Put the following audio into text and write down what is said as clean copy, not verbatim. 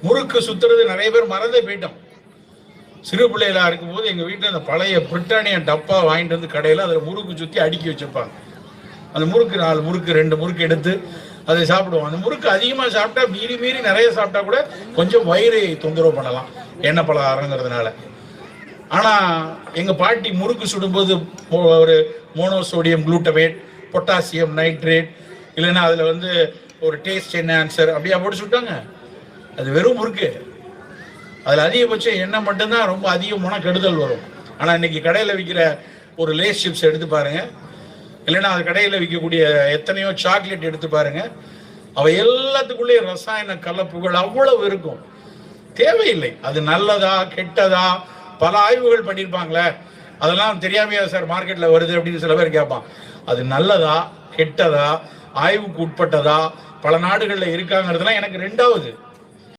முறுக்கு சுத்துறது நிறைய பேர் மறந்தே போயிட்டோம். சிறு பிள்ளைகளா இருக்கும்போது எங்க வீட்டில் அந்த பழைய பிரிட்டானியா டப்பா வாங்கிட்டு வந்து கடையில் அதில் முறுக்கு சுற்றி அடுக்கி வச்சிருப்பாங்க. அந்த முறுக்கு 4 முறுக்கு 2 முறுக்கு எடுத்து அதை சாப்பிடுவோம். அந்த முறுக்கு அதிகமாக சாப்பிட்டா மீறி மீறி நிறைய சாப்பிட்டா கூட கொஞ்சம் வயிறை தொந்தரவு பண்ணலாம் எண்ணெய் பலகாரங்கிறதுனால. ஆனால் எங்கள் பாட்டி முறுக்கு சுடும்போது ஒரு மோனோசோடியம் குளூட்டமேட், பொட்டாசியம் நைட்ரேட், இல்லைன்னா அதில் வந்து ஒரு டேஸ்ட் என்ஹான்சர் அப்படியா போட்டு சுட்டாங்க. அது வெறும் முறுக்கு. அதில் அதிகபட்சம் எண்ணெய் மட்டும்தான் ரொம்ப அதிகமான கெடுதல் வரும். ஆனால் இன்னைக்கு கடையில் விற்கிற ஒரு லேஸ் சிப்ஸ் எடுத்து பாருங்க, இல்லைன்னா அது கடையில் விற்கக்கூடிய எத்தனையோ சாக்லேட் எடுத்து பாருங்க, அவை எல்லாத்துக்குள்ளேயும் ரசாயன கலப்புகள் அவ்வளவு இருக்கும். தேவையில்லை. அது நல்லதா கெட்டதா பல ஆய்வுகள் பண்ணியிருப்பாங்களே, அதெல்லாம் தெரியாமையா சார் மார்க்கெட்டில் வருது அப்படின்னு சில பேர் கேட்பான். அது நல்லதா கெட்டதா ஆய்வுக்கு உட்பட்டதா பல நாடுகளில் இருக்காங்கிறதுலாம் எனக்கு 2வது.